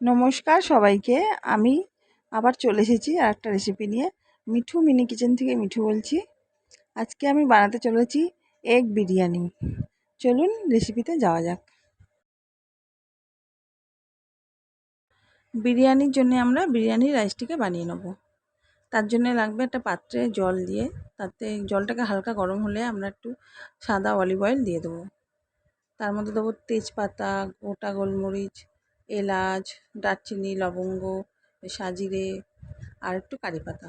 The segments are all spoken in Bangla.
নমস্কার সবাইকে। আমি আবার চলে এসেছি আরেকটা রেসিপি নিয়ে। মিঠু মিনি কিচেন থেকে মিঠু বলছি। আজকে আমি বানাতে চলেছি এগ বিরিয়ানি। চলুন রেসিপিতে যাওয়া যাক। বিরিয়ানির জন্য আমরা বিরিয়ানির রাইসটিকে বানিয়ে নেব। তার জন্য লাগবে একটা পাত্রে জল দিয়ে, তাতে জলটাকে হালকা গরম হলে আমরা একটু সাদা অলিভ অয়েল দিয়ে দেবো। তার মধ্যে দেবো তেজপাতা, গোটা গোলমরিচ, এলাচ, দারচিনি, লবঙ্গ, সাজিরে আর একটু কারি পাতা,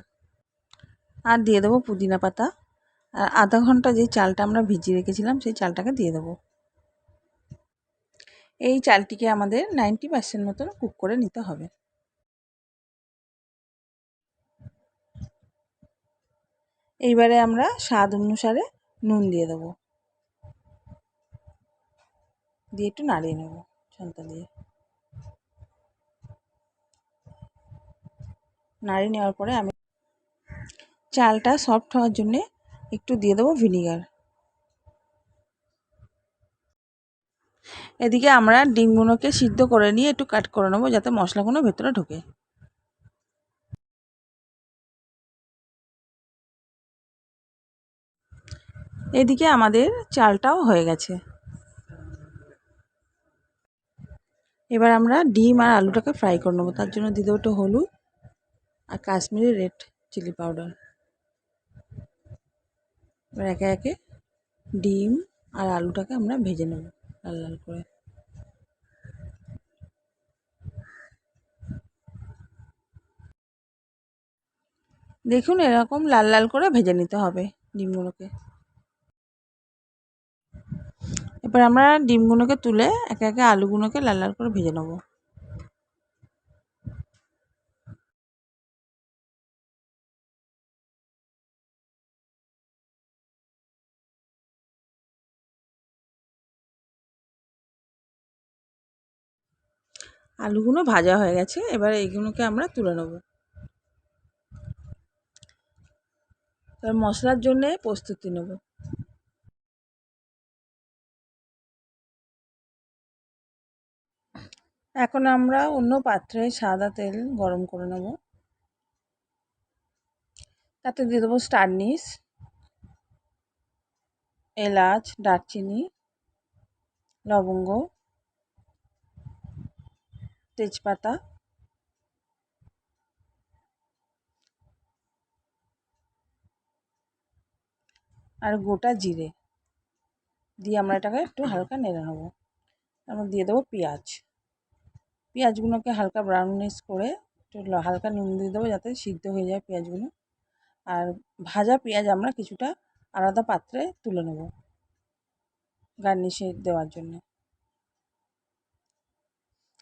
আর দিয়ে দেবো পুদিনা পাতা। আর আধা ঘন্টা যে চালটা আমরা ভিজিয়ে রেখেছিলাম সেই চালটাকে দিয়ে দেবো। এই চালটিকে আমাদের 90% মতন কুক করে নিতে হবে। এইবারে আমরা স্বাদ অনুসারে নুন দিয়ে দেবো, দিয়ে একটু নাড়িয়ে নেব ছানটা দিয়ে। নাড়িয়ে নেওয়ার পরে আমি চালটা সফট হওয়ার জন্যে একটু দিয়ে দেবো ভিনিগার। এদিকে আমরা ডিমগুলোকে সিদ্ধ করে নিয়ে একটু কাট করে নেবো যাতে মশলাগুলো ভেতরে ঢোকে। এদিকে আমাদের চালটাও হয়ে গেছে। এবার আমরা ডিম আর আলুটাকে ফ্রাই করে নেবো। তার জন্য দিয়ে দেবো একটু হলুদ আর কাশ্মীরি রেড চিলি পাউডার। এবার একে একে ডিম আর আলুটাকে আমরা ভেজে নেব লাল লাল করে। দেখুন এরকম লাল লাল করে ভেজে নিতে হবে ডিমগুলোকে। এবার আমরা ডিমগুলোকে তুলে একে একে আলুগুলোকে লাল লাল করে ভেজে নেব। আলুগুলো ভাজা হয়ে গেছে, এবার এইগুলোকে আমরা তুলে নেব। এবার মশলার জন্য প্রস্তুতি নেব। এখন আমরা অন্য পাত্রে সাদা তেল গরম করে নেব। তাতে দিয়ে দেবো স্টার আনিস, এলাচ, দারচিনি, লবঙ্গ, তেজপাতা আর গোটা জিরে দিয়ে আমরা এটাকে একটু হালকা নেড়ে নেবো। তারপর দিয়ে দেবো পেঁয়াজ। পেঁয়াজগুলোকে হালকা ব্রাউনিশ করে একটু হালকা নুন দিয়ে দেবো যাতে সিদ্ধ হয়ে যায় পেঁয়াজগুলো। আর ভাজা পেঁয়াজ আমরা কিছুটা আলাদা পাত্রে তুলে নেব গার্নিশে দেওয়ার জন্য।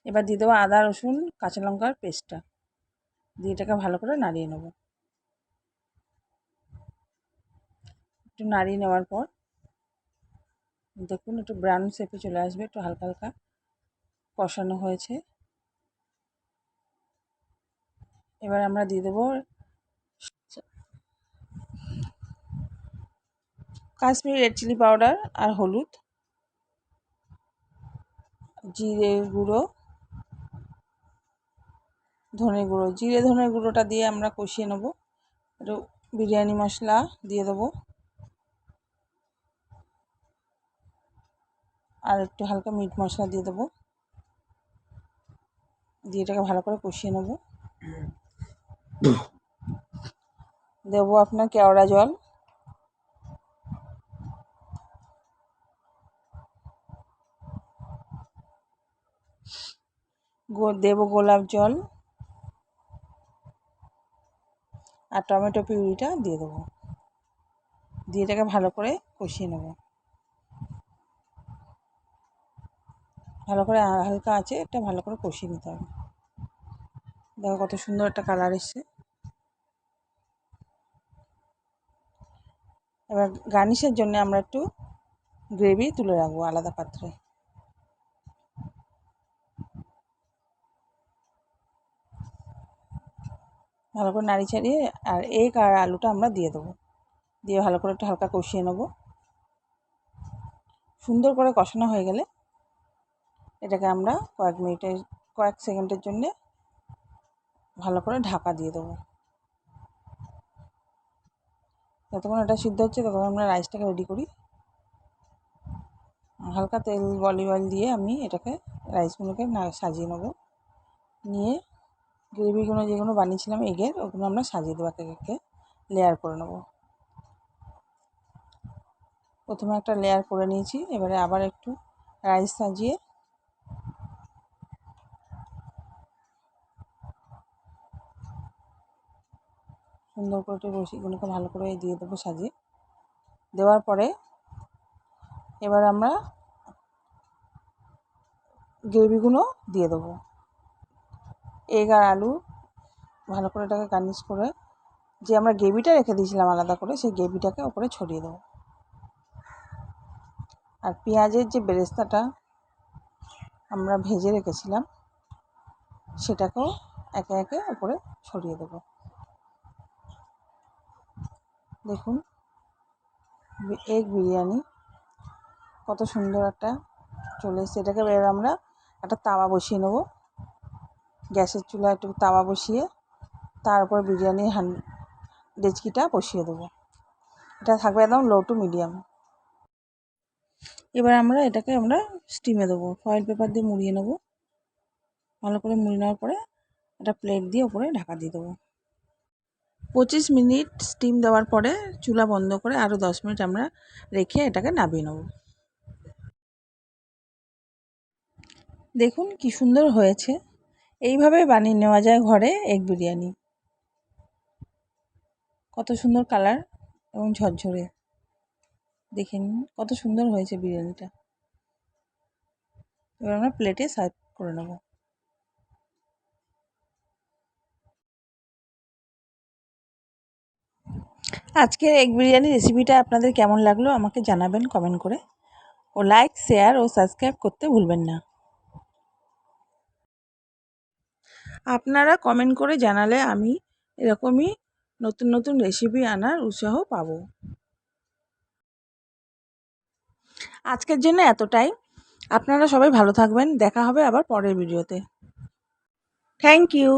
এবার দিয়ে দেবো আদা রসুন কাঁচা লঙ্কার পেস্টটা, দিয়ে এটাকে ভালো করে নাড়িয়ে নেব। একটু নাড়িয়ে নেওয়ার পর দেখুন একটু ব্রাউন শেপে চলে আসবে, একটু হালকা হালকা কষানো হয়েছে। এবার আমরা দিয়ে দেবো কাশ্মীরি রেড চিলি পাউডার আর হলুদ, জিরে গুঁড়ো, ধনে গুঁড়ো। জিরে ধনে গুঁড়োটা দিয়ে আমরা কষিয়ে নেব। একটু বিরিয়ানি মশলা দিয়ে দেবো আর একটু হালকা মিট মশলা দিয়ে দেবো, দিয়ে এটাকে ভালো করে কষিয়ে নেব। দেবো আপনার কেওড়া জল, দেবো গোলাপ জল আর টমেটো পিউরিটা দিয়ে দেবো, দিয়ে এটাকে ভালো করে কষিয়ে নেব। ভালো করে হালকা আছে এটা ভালো করে কষিয়ে নিতে হবে। দেখো কত সুন্দর একটা কালার এসছে। এবার গার্নিশের জন্য আমরা একটু গ্রেভি তুলে রাখবো আলাদা পাত্রে। ভালো করে নাড়ি ছাড়িয়ে আর এগ আর আলুটা আমরা দিয়ে দেবো, দিয়ে ভালো করে একটু হালকা কষিয়ে নেব। সুন্দর করে কষানো হয়ে গেলে এটাকে আমরা কয়েক মিনিটের কয়েক সেকেন্ডের জন্যে ভালো করে ঢাকা দিয়ে দেবো। যতক্ষণ এটা সিদ্ধ হচ্ছে ততক্ষণ আমরা রাইসটাকে রেডি করি। হালকা তেল অলিভ অয়েল দিয়ে আমি এটাকে রাইসগুলোকে সাজিয়ে নেবো। নিয়ে গ্রেভিগুলো যেগুলো বানিয়েছিলাম এগের, ওগুলো আমরা সাজিয়ে দেবো, একে লেয়ার করে নেবো। প্রথমে একটা লেয়ার করে নিয়েছি, এবারে আবার একটু রাইস সাজিয়ে সুন্দর করে একটু রসিগুলোকে ভালো করে দিয়ে দেবো সাজিয়ে। দেওয়ার পরে এবার আমরা গ্রেভিগুলো দিয়ে দেবো। এগ আর আলু ভালো করে এটাকে গার্নিশ করে যে আমরা গ্রেভিটা রেখে দিয়েছিলাম আলাদা করে, সেই গ্রেভিটাকে ওপরে ছড়িয়ে দেবো। আর পেঁয়াজের যে বেরেস্তাটা আমরা ভেজে রেখেছিলাম সেটাকেও একে একে ওপরে ছড়িয়ে দেবো। দেখুন এগ বিরিয়ানি কত সুন্দর একটা চলে এসেছে। এটাকে এবার আমরা একটা তাওয়া বসিয়ে নেব। গ্যাসের চুলায় একটু তাওয়া বসিয়ে তার উপর বিরিয়ানির ডেচকিটা বসিয়ে দেবো। এটা থাকবে একদম লো টু মিডিয়াম। এবার এটাকে স্টিমে দেবো। ফয়েল পেপার দিয়ে মুড়িয়ে নেবো। ভালো করে মুড়িয়ে নেওয়ার পরে একটা প্লেট দিয়ে ওপরে ঢাকা দিয়ে দেবো। 25 মিনিট স্টিম দেওয়ার পরে চুলা বন্ধ করে আরও 10 মিনিট আমরা রেখে এটাকে নামিয়ে নেব। দেখুন কি সুন্দর হয়েছে। এইভাবে বানিয়ে নেওয়া যায় ঘরে এগ বিরিয়ানি। কত সুন্দর কালার এবং ঝরঝরে। দেখে নিন কত সুন্দর হয়েছে বিরিয়ানিটা। এবার আমরা প্লেটে সার্ভ করে নেব। আজকের এগ বিরিয়ানি রেসিপিটা আপনাদের কেমন লাগলো আমাকে জানাবেন কমেন্ট করে। ও লাইক, শেয়ার ও সাবস্ক্রাইব করতে ভুলবেন না। আপনারা কমেন্ট করে জানালে আমি এরকমই নতুন নতুন রেসিপি আনার উৎসাহ পাবো। আজকের জন্য এতটাই। আপনারা সবাই ভালো থাকবেন। দেখা হবে আবার পরের ভিডিওতে। Thank you.